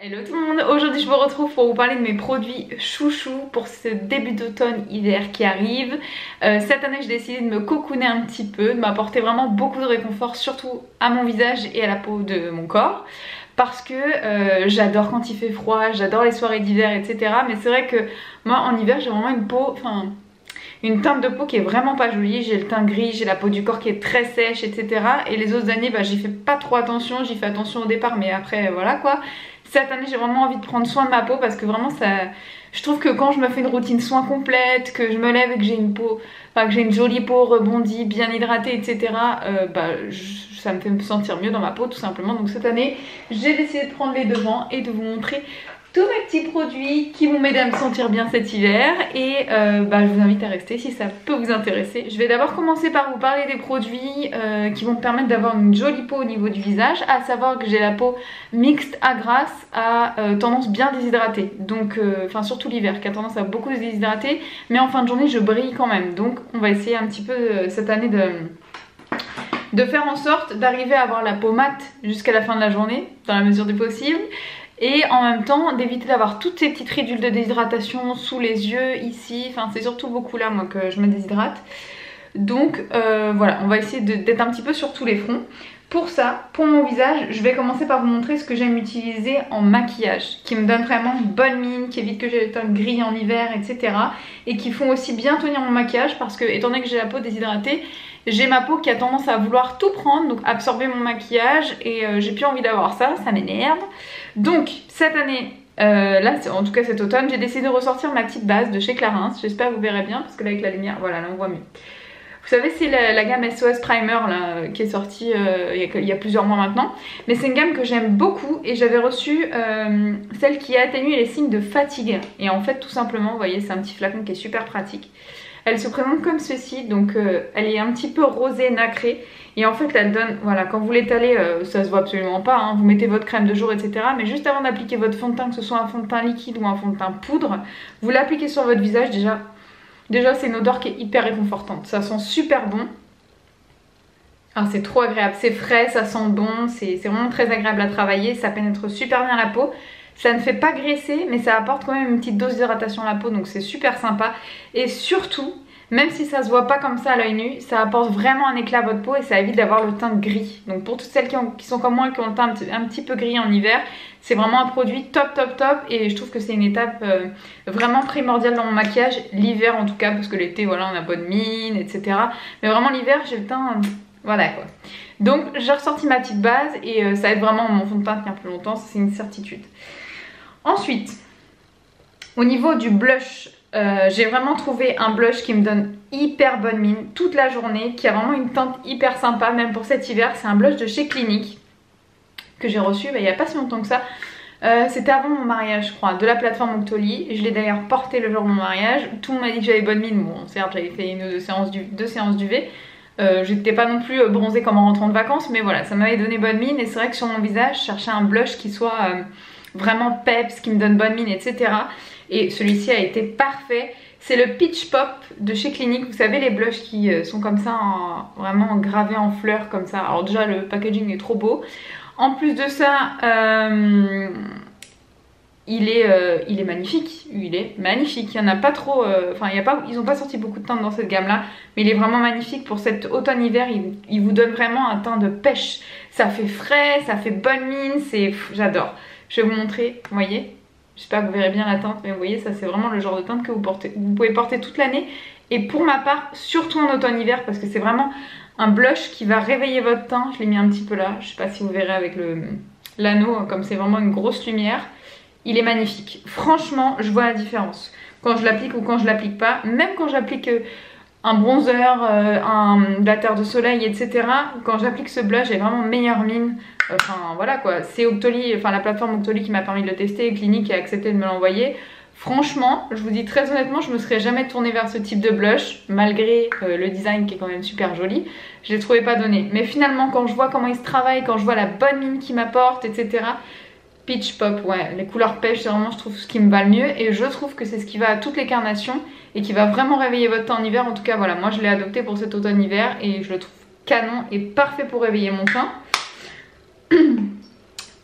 Hello tout le monde, aujourd'hui je vous retrouve pour vous parler de mes produits chouchous pour ce début d'automne-hiver qui arrive. Cette année j'ai décidé de me cocooner un petit peu, de m'apporter vraiment beaucoup de réconfort, surtout à mon visage et à la peau de mon corps. Parce que j'adore quand il fait froid, j'adore les soirées d'hiver, etc. Mais c'est vrai que moi en hiver j'ai vraiment une peau, une teinte de peau qui est vraiment pas jolie. J'ai le teint gris, j'ai la peau du corps qui est très sèche, etc. Et les autres années j'y fais pas trop attention, j'y fais attention au départ mais après voilà quoi. Cette année j'ai vraiment envie de prendre soin de ma peau parce que vraiment ça, je trouve que quand je me fais une routine soin complète, que je me lève et que j'ai une peau, que j'ai une jolie peau rebondie, bien hydratée, etc. Ça me fait me sentir mieux dans ma peau tout simplement. Donc cette année j'ai décidé de prendre les devants et de vous montrer tous mes petits produits qui vont m'aider à me sentir bien cet hiver. Et je vous invite à rester si ça peut vous intéresser. Je vais d'abord commencer par vous parler des produits qui vont me permettre d'avoir une jolie peau au niveau du visage. À savoir que j'ai la peau mixte à grasse à tendance bien déshydratée. Donc, surtout l'hiver qui a tendance à beaucoup se déshydrater. Mais en fin de journée je brille quand même. Donc on va essayer un petit peu cette année de faire en sorte d'arriver à avoir la peau mate jusqu'à la fin de la journée, dans la mesure du possible. Et en même temps d'éviter d'avoir toutes ces petites ridules de déshydratation sous les yeux, ici, c'est surtout beaucoup là moi que je me déshydrate. Donc voilà, on va essayer d'être un petit peu sur tous les fronts. Pour ça, pour mon visage, je vais commencer par vous montrer ce que j'aime utiliser en maquillage, qui me donne vraiment une bonne mine, qui évite que j'ai le teint gris en hiver, etc. Et qui font aussi bien tenir mon maquillage parce que, étant donné que j'ai la peau déshydratée, j'ai ma peau qui a tendance à vouloir tout prendre, donc absorber mon maquillage, et j'ai plus envie d'avoir ça, ça m'énerve. Donc cette année, en tout cas cet automne, j'ai décidé de ressortir ma petite base de chez Clarins. J'espère que vous verrez bien, parce que là avec la lumière, voilà, là on voit mieux. Vous savez, c'est la gamme SOS Primer là, qui est sortie il y a plusieurs mois maintenant. Mais c'est une gamme que j'aime beaucoup et j'avais reçu celle qui atténue les signes de fatigue. Et en fait, tout simplement, vous voyez, c'est un petit flacon qui est super pratique. Elle se présente comme ceci, donc elle est un petit peu rosée, nacrée. Et en fait, elle donne, voilà, quand vous l'étalez, ça se voit absolument pas, hein, vous mettez votre crème de jour, etc. Mais juste avant d'appliquer votre fond de teint, que ce soit un fond de teint liquide ou un fond de teint poudre, vous l'appliquez sur votre visage déjà. Déjà c'est une odeur qui est hyper réconfortante, ça sent super bon. C'est trop agréable, c'est frais, ça sent bon, c'est vraiment très agréable à travailler, ça pénètre super bien la peau. Ça ne fait pas graisser mais ça apporte quand même une petite dose d'hydratation à la peau, donc c'est super sympa. Et surtout, même si ça se voit pas comme ça à l'œil nu, ça apporte vraiment un éclat à votre peau et ça évite d'avoir le teint gris. Donc pour toutes celles qui sont comme moi et qui ont le teint un petit peu gris en hiver, c'est vraiment un produit top top top. Et je trouve que c'est une étape vraiment primordiale dans mon maquillage, l'hiver en tout cas, parce que l'été voilà on a bonne mine, etc. Mais vraiment l'hiver j'ai le teint, voilà quoi. Donc j'ai ressorti ma petite base et ça aide vraiment mon fond de teint à tenir plus longtemps, c'est une certitude. Ensuite, au niveau du blush, j'ai vraiment trouvé un blush qui me donne hyper bonne mine toute la journée, qui a vraiment une teinte hyper sympa même pour cet hiver. C'est un blush de chez Clinique que j'ai reçu il n'y a pas si longtemps que ça. C'était avant mon mariage je crois, de la plateforme Octoly. Je l'ai d'ailleurs porté le jour de mon mariage. Tout le monde m'a dit que j'avais bonne mine. Bon certes j'avais fait une ou deux séances d'UV. J'étais pas non plus bronzée comme en rentrant de vacances, mais voilà, ça m'avait donné bonne mine. Et c'est vrai que sur mon visage je cherchais un blush qui soit vraiment peps, qui me donne bonne mine, etc. Et celui-ci a été parfait. C'est le Peach Pop de chez Clinique. Vous savez les blushs qui sont comme ça, vraiment gravés en fleurs comme ça. Alors déjà le packaging est trop beau. En plus de ça, il est magnifique. Il est magnifique. Il n'y en a pas trop, ils n'ont pas sorti beaucoup de teintes dans cette gamme là. Mais il est vraiment magnifique pour cet automne-hiver. Il vous donne vraiment un teint de pêche. Ça fait frais, ça fait bonne mine. J'adore. Je vais vous montrer, vous voyez. J'espère que vous verrez bien la teinte, mais vous voyez, ça c'est vraiment le genre de teinte que vous pouvez porter toute l'année. Et pour ma part, surtout en automne-hiver, parce que c'est vraiment un blush qui va réveiller votre teint. Je l'ai mis un petit peu là, je sais pas si vous verrez avec l'anneau, comme c'est vraiment une grosse lumière. Il est magnifique. Franchement, je vois la différence. Quand je l'applique ou quand je l'applique pas. Même quand j'applique un bronzer, de la terre de soleil, etc. Quand j'applique ce blush, j'ai vraiment meilleure mine. Voilà quoi, c'est Octoly, la plateforme Octoly qui m'a permis de le tester et Clinique a accepté de me l'envoyer. Franchement, je vous dis très honnêtement, je me serais jamais tournée vers ce type de blush, malgré le design qui est quand même super joli. Je l'ai trouvé pas donné. Mais finalement, quand je vois comment il se travaille, quand je vois la bonne mine qu'il m'apporte, etc. Peach Pop, ouais, les couleurs pêche, c'est vraiment, je trouve, ce qui me va le mieux. Et je trouve que c'est ce qui va à toutes les carnations et qui va vraiment réveiller votre teint en hiver. En tout cas, voilà, moi je l'ai adopté pour cet automne-hiver et je le trouve canon et parfait pour réveiller mon teint.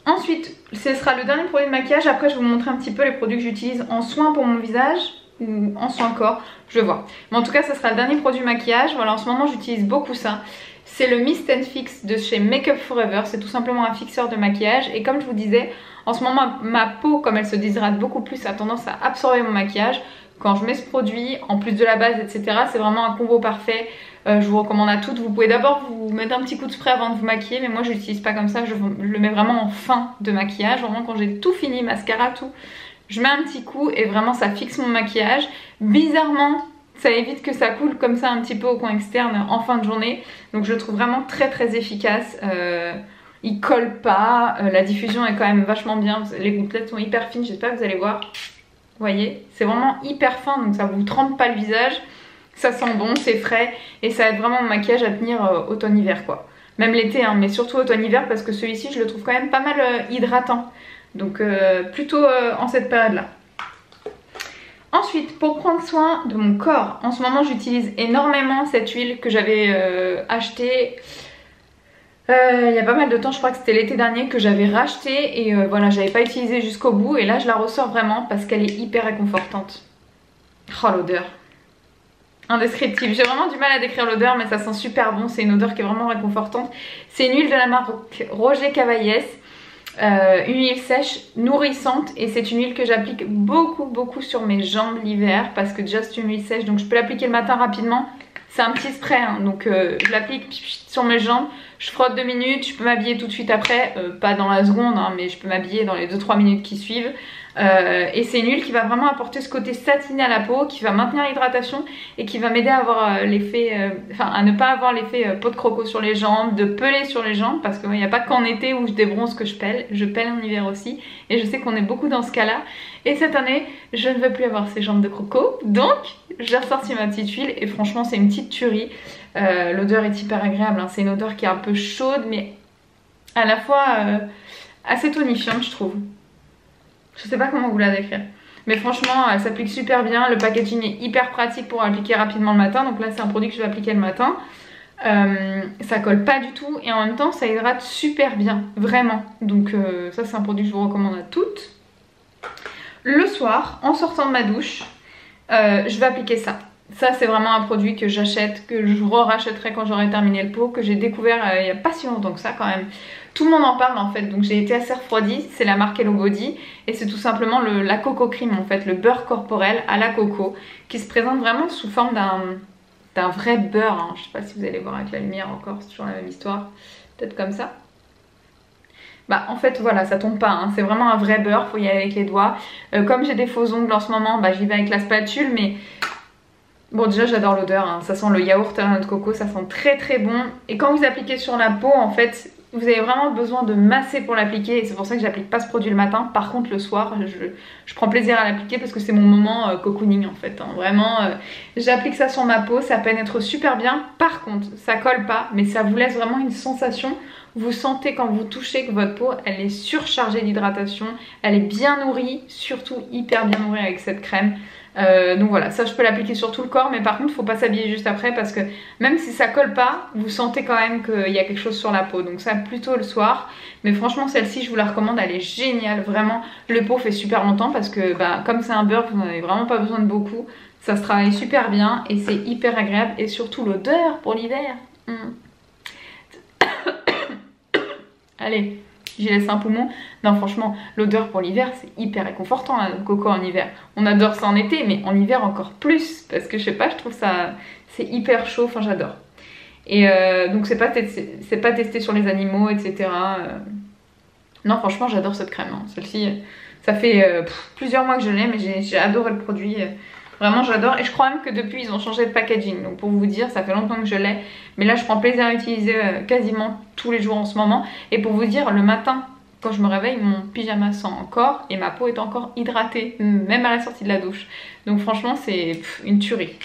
Ensuite, ce sera le dernier produit de maquillage. Après, je vais vous montrer un petit peu les produits que j'utilise en soins pour mon visage ou en soins corps, je vais voir. Mais en tout cas, ce sera le dernier produit maquillage. Voilà, en ce moment, j'utilise beaucoup ça. C'est le Mist and Fix de chez Make Up Forever. C'est tout simplement un fixeur de maquillage. Et comme je vous disais, en ce moment, ma peau, comme elle se déshydrate beaucoup plus, a tendance à absorber mon maquillage. Quand je mets ce produit, en plus de la base, etc., c'est vraiment un combo parfait. Je vous recommande à toutes. Vous pouvez d'abord vous mettre un petit coup de spray avant de vous maquiller, mais moi je l'utilise pas comme ça, je le mets vraiment en fin de maquillage. Vraiment quand j'ai tout fini, mascara, tout, je mets un petit coup et vraiment ça fixe mon maquillage. Bizarrement, ça évite que ça coule comme ça un petit peu au coin externe en fin de journée. Donc je le trouve vraiment très très efficace. Il colle pas, la diffusion est quand même vachement bien. Les gouttelettes sont hyper fines, j'espère que vous allez voir. Vous voyez, c'est vraiment hyper fin, donc ça vous trempe pas le visage. Ça sent bon, c'est frais et ça aide vraiment mon maquillage à tenir automne-hiver quoi. Même l'été, hein, mais surtout automne-hiver parce que celui-ci je le trouve quand même pas mal hydratant. Donc plutôt en cette période-là. Ensuite, pour prendre soin de mon corps, en ce moment j'utilise énormément cette huile que j'avais achetée il y a pas mal de temps, je crois que c'était l'été dernier que j'avais racheté et voilà, j'avais pas utilisé jusqu'au bout et là je la ressors vraiment parce qu'elle est hyper réconfortante. Oh l'odeur, indescriptible. J'ai vraiment du mal à décrire l'odeur mais ça sent super bon, c'est une odeur qui est vraiment réconfortante. C'est une huile de la marque Roger Cavaillès, une huile sèche, nourrissante et c'est une huile que j'applique beaucoup sur mes jambes l'hiver parce que déjà c'est une huile sèche donc je peux l'appliquer le matin rapidement. C'est un petit spray hein, donc je l'applique sur mes jambes, je frotte 2 minutes, je peux m'habiller tout de suite après, pas dans la seconde hein, mais je peux m'habiller dans les 2-3 minutes qui suivent. Et c'est une huile qui va vraiment apporter ce côté satiné à la peau, qui va maintenir l'hydratation et qui va m'aider à avoir l'effet, à ne pas avoir l'effet peau de croco sur les jambes, de peler sur les jambes parce qu'il n'y a pas qu'en été où je débronze que je pèle en hiver aussi et je sais qu'on est beaucoup dans ce cas là et cette année je ne veux plus avoir ces jambes de croco donc j'ai ressorti ma petite huile et franchement c'est une petite tuerie. L'odeur est hyper agréable hein. C'est une odeur qui est un peu chaude mais à la fois assez tonifiante je trouve. Je sais pas comment vous la décrire. Mais franchement, elle s'applique super bien. Le packaging est hyper pratique pour appliquer rapidement le matin. Donc là, c'est un produit que je vais appliquer le matin. Ça colle pas du tout. Et en même temps, ça hydrate super bien. Vraiment. Donc ça, c'est un produit que je vous recommande à toutes. Le soir, en sortant de ma douche, je vais appliquer ça. Ça, c'est vraiment un produit que j'achète, que je rachèterai quand j'aurai terminé le pot, que j'ai découvert il n'y a pas si longtemps que ça quand même. Tout le monde en parle en fait, donc j'ai été assez refroidie. C'est la marque Hello Body et c'est tout simplement la Coco Cream en fait, le beurre corporel à la coco qui se présente vraiment sous forme d'un vrai beurre. Hein. Je sais pas si vous allez voir avec la lumière encore, c'est toujours la même histoire. Peut-être comme ça. Bah en fait voilà, ça tombe pas, hein. C'est vraiment un vrai beurre, faut y aller avec les doigts. Comme j'ai des faux ongles en ce moment, bah j'y vais avec la spatule mais... Bon déjà j'adore l'odeur, hein. Ça sent le yaourt à la noix de coco, ça sent très très bon. Et quand vous appliquez sur la peau en fait, vous avez vraiment besoin de masser pour l'appliquer et c'est pour ça que j'applique pas ce produit le matin. Par contre le soir, je prends plaisir à l'appliquer parce que c'est mon moment cocooning en fait. Hein. Vraiment, j'applique ça sur ma peau, ça pénètre super bien. Par contre, ça colle pas, mais ça vous laisse vraiment une sensation. Vous sentez quand vous touchez que votre peau, elle est surchargée d'hydratation, elle est bien nourrie, surtout hyper bien nourrie avec cette crème. Donc voilà, ça je peux l'appliquer sur tout le corps mais par contre faut pas s'habiller juste après parce que même si ça colle pas, vous sentez quand même qu'il y a quelque chose sur la peau, donc ça plutôt le soir. Mais franchement celle-ci je vous la recommande, elle est géniale, vraiment le pot fait super longtemps parce que bah, comme c'est un beurre vous n'en avez vraiment pas besoin de beaucoup, ça se travaille super bien et c'est hyper agréable et surtout l'odeur pour l'hiver. Allez, j'y laisse un poumon. Non franchement l'odeur pour l'hiver c'est hyper réconfortant la coco en hiver. On adore ça en été mais en hiver encore plus parce que je sais pas, je trouve ça c'est hyper chaud, enfin j'adore. Et donc c'est pas testé sur les animaux etc. Non franchement j'adore cette crème, hein. Celle-ci ça fait plusieurs mois que je l'ai mais j'ai adoré le produit. Vraiment j'adore et je crois même que depuis ils ont changé de packaging. Donc pour vous dire ça fait longtemps que je l'ai. Mais là je prends plaisir à l'utiliser quasiment tous les jours en ce moment. Et pour vous dire le matin quand je me réveille mon pyjama sent encore et ma peau est encore hydratée. Même à la sortie de la douche. Donc franchement c'est une tuerie.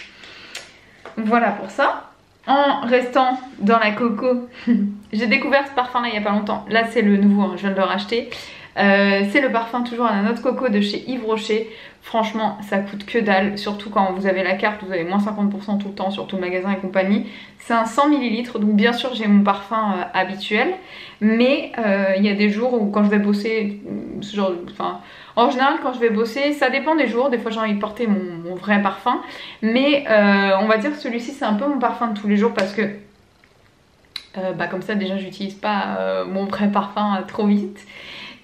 Voilà pour ça. En restant dans la coco j'ai découvert ce parfum là il y a pas longtemps. Là c'est le nouveau, hein, je viens de le racheter. C'est le parfum toujours à la noix de coco de chez Yves Rocher. Franchement ça coûte que dalle, surtout quand vous avez la carte, vous avez moins 50% tout le temps sur tout le magasin et compagnie. C'est un 100 ml, donc bien sûr j'ai mon parfum habituel, mais il y a des jours où quand je vais bosser, ce genre, enfin, en général quand je vais bosser, ça dépend des jours, des fois j'ai envie de porter mon vrai parfum, mais on va dire que celui-ci c'est un peu mon parfum de tous les jours parce que comme ça déjà j'utilise pas mon vrai parfum trop vite.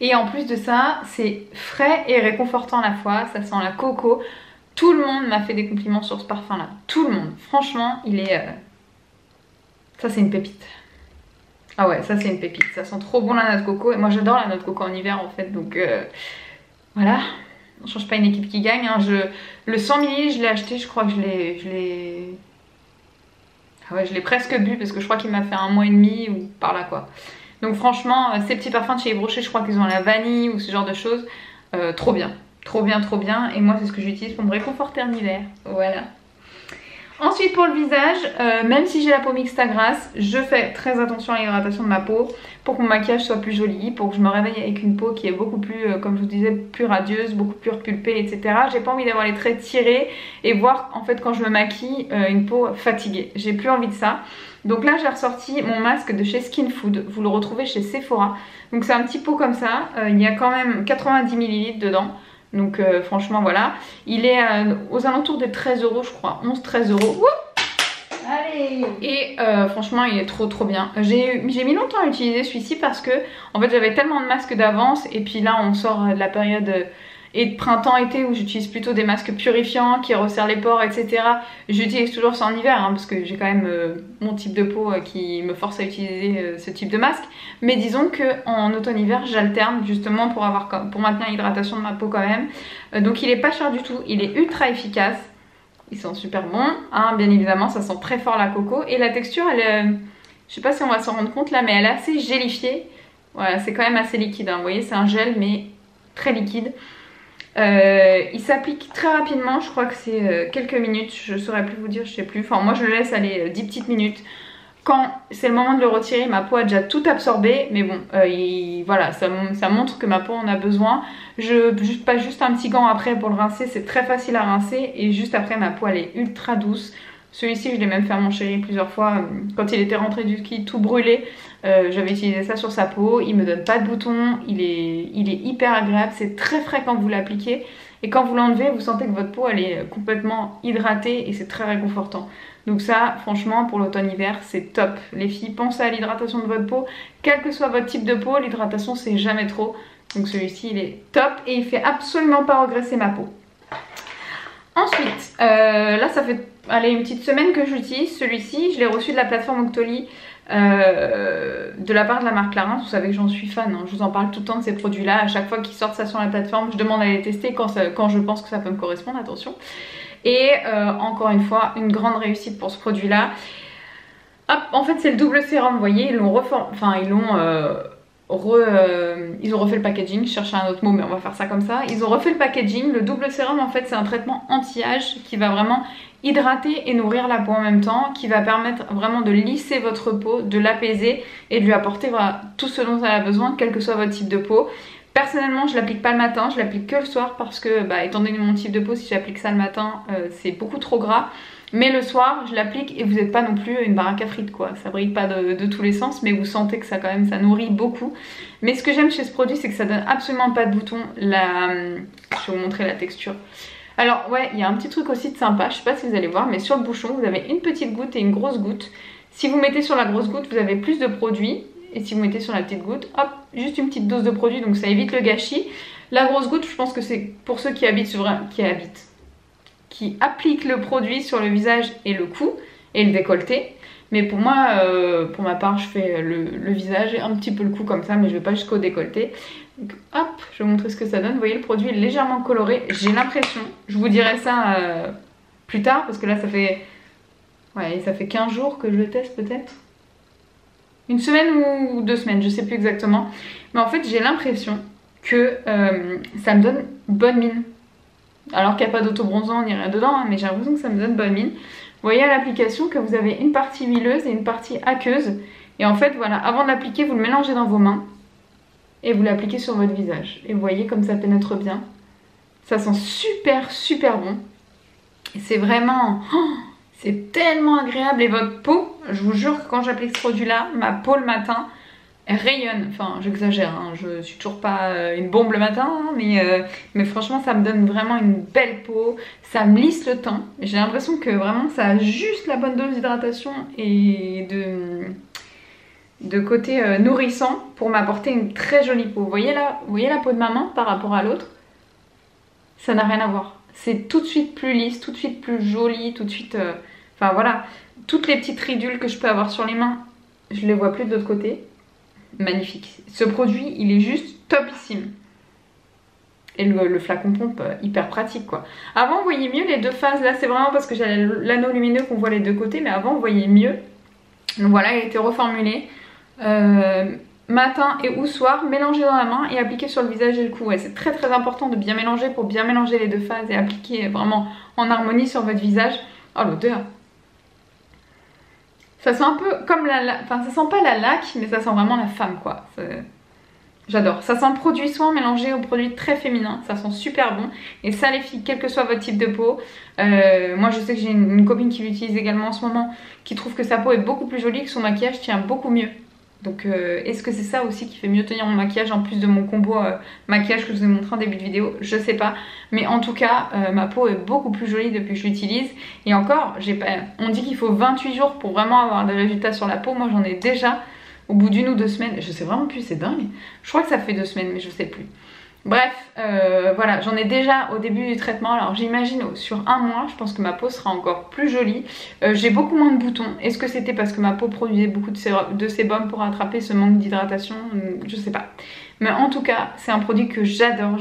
Et en plus de ça, c'est frais et réconfortant à la fois, ça sent la coco. Tout le monde m'a fait des compliments sur ce parfum là, tout le monde. Franchement, il est... Ça c'est une pépite. Ah ouais, ça c'est une pépite, ça sent trop bon la noix de coco. Et moi j'adore la noix de coco en hiver en fait, donc voilà. On change pas une équipe qui gagne. Hein. Le 100 ml, je l'ai acheté, je crois que je l'ai... Ah ouais, je l'ai presque bu parce que je crois qu'il m'a fait 1 mois et demi ou par là quoi. Donc franchement, ces petits parfums de chez Yves Rocher, je crois qu'ils ont la vanille ou ce genre de choses. Trop bien, trop bien, trop bien. Et moi, c'est ce que j'utilise pour me réconforter en hiver. Voilà. Ensuite, pour le visage, même si j'ai la peau mixte à grasse, je fais très attention à l'hydratation de ma peau pour que mon maquillage soit plus joli, pour que je me réveille avec une peau qui est beaucoup plus, comme je vous disais, plus radieuse, beaucoup plus repulpée, etc. J'ai pas envie d'avoir les traits tirés et voir en fait quand je me maquille une peau fatiguée. J'ai plus envie de ça. Donc là j'ai ressorti mon masque de chez Skin Food, vous le retrouvez chez Sephora. Donc c'est un petit pot comme ça, il y a quand même 90 ml dedans. Donc franchement voilà, il est aux alentours de 13 € je crois, 11-13 €. Allez. Et franchement il est trop bien. J'ai mis longtemps à utiliser celui-ci parce que en fait j'avais tellement de masques d'avance et puis là on sort de la période... et de printemps-été où j'utilise plutôt des masques purifiants qui resserrent les pores, etc. J'utilise toujours ça en hiver hein, parce que j'ai quand même mon type de peau qui me force à utiliser ce type de masque. Mais disons qu'en automne-hiver j'alterne justement pour maintenir l'hydratation de ma peau quand même. Donc il est pas cher du tout, il est ultra efficace. Il sent super bon, hein, bien évidemment ça sent très fort la coco. Et la texture elle est, je sais pas si on va s'en rendre compte là, mais elle est assez gélifiée. Voilà, c'est quand même assez liquide, hein. Vous voyez c'est un gel mais très liquide. Il s'applique très rapidement, je crois que c'est quelques minutes, je saurais plus vous dire, je sais plus. Enfin moi je le laisse aller 10 petites minutes. Quand c'est le moment de le retirer, ma peau a déjà tout absorbé, mais bon, voilà, ça montre que ma peau en a besoin. Je passe juste un petit gant après pour le rincer, c'est très facile à rincer et juste après ma peau elle est ultra douce. Celui-ci je l'ai même fait à mon chéri plusieurs fois quand il était rentré du ski tout brûlé. J'avais utilisé ça sur sa peau, il me donne pas de boutons, il est hyper agréable, c'est très frais quand vous l'appliquez et quand vous l'enlevez vous sentez que votre peau elle est complètement hydratée et c'est très réconfortant. Donc ça franchement pour l'automne-hiver c'est top. Les filles, pensez à l'hydratation de votre peau, quel que soit votre type de peau, l'hydratation c'est jamais trop. Donc celui-ci il est top et il fait absolument pas regresser ma peau. Ensuite, là ça fait allez, une petite semaine que j'utilise celui-ci, je l'ai reçu de la plateforme Octoly. De la part de la marque Clarins, vous savez que j'en suis fan, hein. Je vous en parle tout le temps de ces produits là, à chaque fois qu'ils sortent ça sur la plateforme je demande à les tester quand je pense que ça peut me correspondre, attention. Et encore une fois une grande réussite pour ce produit là. En fait c'est le double sérum, vous voyez, ils ont refait le packaging, je cherchais un autre mot mais on va faire ça comme ça. Ils ont refait le packaging, le double sérum en fait c'est un traitement anti-âge qui va vraiment hydrater et nourrir la peau en même temps, qui va permettre vraiment de lisser votre peau, de l'apaiser et de lui apporter voilà, tout ce dont elle a besoin, quel que soit votre type de peau. Personnellement je l'applique pas le matin, je l'applique que le soir parce que étant donné mon type de peau, si j'applique ça le matin c'est beaucoup trop gras. Mais le soir je l'applique et vous n'êtes pas non plus une baraque à frites quoi, ça brille pas de tous les sens mais vous sentez que ça quand même ça nourrit beaucoup. Mais ce que j'aime chez ce produit c'est que ça donne absolument pas de boutons. Je vais vous montrer la texture. Alors ouais, il y a un petit truc aussi de sympa, je sais pas si vous allez voir, mais sur le bouchon vous avez une petite goutte et une grosse goutte. Si vous mettez sur la grosse goutte vous avez plus de produit et si vous mettez sur la petite goutte, hop, juste une petite dose de produit donc ça évite le gâchis. La grosse goutte je pense que c'est pour ceux qui appliquent le produit sur le visage et le cou et le décolleté. Mais pour moi, pour ma part je fais le visage et un petit peu le cou comme ça mais je vais pas jusqu'au décolleté. Donc hop, je vais vous montrer ce que ça donne. Vous voyez le produit est légèrement coloré, j'ai l'impression, je vous dirai ça plus tard parce que là ça fait 15 jours que je le teste peut-être. Une semaine ou 2 semaines, je sais plus exactement. Mais en fait j'ai l'impression que ça me donne bonne mine. Alors qu'il n'y a pas d'autobronzant ni rien dedans, hein, mais j'ai l'impression que ça me donne bonne mine. Vous voyez à l'application que vous avez une partie huileuse et une partie aqueuse. Et en fait voilà, avant de l'appliquer vous le mélangez dans vos mains. et vous l'appliquez sur votre visage. Et vous voyez comme ça pénètre bien. Ça sent super bon. C'est vraiment... Oh, c'est tellement agréable. Et votre peau, je vous jure que quand j'applique ce produit-là, ma peau le matin, elle rayonne. Enfin, j'exagère, hein, je suis toujours pas une bombe le matin, hein, mais franchement, ça me donne vraiment une belle peau. Ça me lisse le teint. J'ai l'impression que vraiment, ça a juste la bonne dose d'hydratation et de côté nourrissant pour m'apporter une très jolie peau. Vous voyez la peau de ma main par rapport à l'autre? Ça n'a rien à voir. C'est tout de suite plus lisse, tout de suite plus joli, tout de suite... Enfin voilà, toutes les petites ridules que je peux avoir sur les mains, je les vois plus de l'autre côté. Magnifique. Ce produit, il est juste topissime. Et le flacon pompe, hyper pratique quoi. Avant, vous voyez mieux les deux phases. Là, c'est vraiment parce que j'ai l'anneau lumineux qu'on voit les deux côtés. Mais avant, vous voyez mieux. Donc voilà, il a été reformulé. Matin et ou soir, mélangez dans la main et appliquez sur le visage et le cou. Ouais, c'est très important de bien mélanger pour bien mélanger les deux phases et appliquer vraiment en harmonie sur votre visage. Oh, l'odeur! Ça sent un peu comme enfin, ça sent pas la laque, mais ça sent vraiment la femme quoi. J'adore. Ça sent le produit soin mélangé au produit très féminin. Ça sent super bon. Et ça les filles, quel que soit votre type de peau. Moi je sais que j'ai une copine qui l'utilise également en ce moment, qui trouve que sa peau est beaucoup plus jolie, que son maquillage tient beaucoup mieux. Donc est-ce que c'est ça aussi qui fait mieux tenir mon maquillage en plus de mon combo maquillage que je vous ai montré en début de vidéo? Je sais pas. Mais en tout cas, ma peau est beaucoup plus jolie depuis que je l'utilise. Et encore, on dit qu'il faut 28 jours pour vraiment avoir des résultats sur la peau. Moi j'en ai déjà au bout d'1 ou 2 semaines. Je sais vraiment plus, c'est dingue. Je crois que ça fait 2 semaines mais je sais plus. Bref, voilà, j'en ai déjà au début du traitement. Alors j'imagine sur 1 mois, je pense que ma peau sera encore plus jolie. J'ai beaucoup moins de boutons. Est-ce que c'était parce que ma peau produisait beaucoup de sébum pour rattraper ce manque d'hydratation? Je sais pas. Mais en tout cas, c'est un produit que j'adore.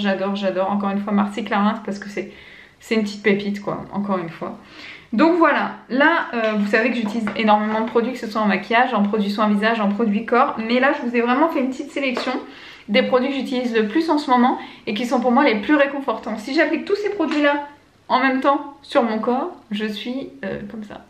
Encore une fois, merci Clarins parce que c'est une petite pépite quoi, encore une fois. Donc voilà, là vous savez que j'utilise énormément de produits, que ce soit en maquillage, en produits soins visage, en produits corps. Mais là, je vous ai vraiment fait une petite sélection des produits que j'utilise le plus en ce moment et qui sont pour moi les plus réconfortants. Si j'applique tous ces produits là en même temps sur mon corps, je suis comme ça.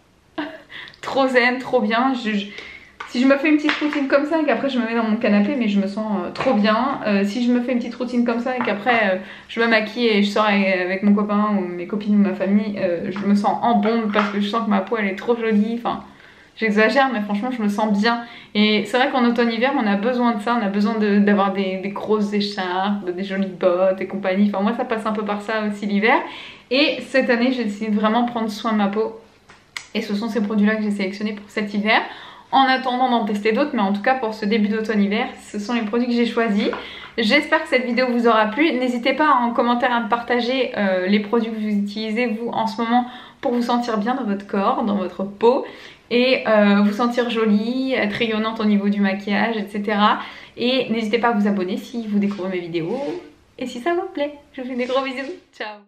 Trop zen, trop bien. Si je me fais une petite routine comme ça et qu'après je me mets dans mon canapé, mais je me sens trop bien. Si je me fais une petite routine comme ça et qu'après je me maquille et je sors avec mon copain ou mes copines ou ma famille, je me sens en bombe parce que je sens que ma peau elle est trop jolie. Enfin, j'exagère mais franchement je me sens bien. Et c'est vrai qu'en automne-hiver on a besoin de ça, on a besoin d'avoir des grosses écharpes, des jolies bottes et compagnie. Enfin moi ça passe un peu par ça aussi l'hiver. Et cette année j'ai décidé de vraiment prendre soin de ma peau. Et ce sont ces produits là que j'ai sélectionnés pour cet hiver. En attendant d'en tester d'autres, mais en tout cas pour ce début d'automne-hiver, ce sont les produits que j'ai choisis. J'espère que cette vidéo vous aura plu. N'hésitez pas en commentaire à me partager les produits que vous utilisez vous en ce moment pour vous sentir bien dans votre corps, dans votre peau et vous sentir jolie, être rayonnante au niveau du maquillage, etc. Et n'hésitez pas à vous abonner si vous découvrez mes vidéos et si ça vous plaît. Je vous fais des gros bisous. Ciao!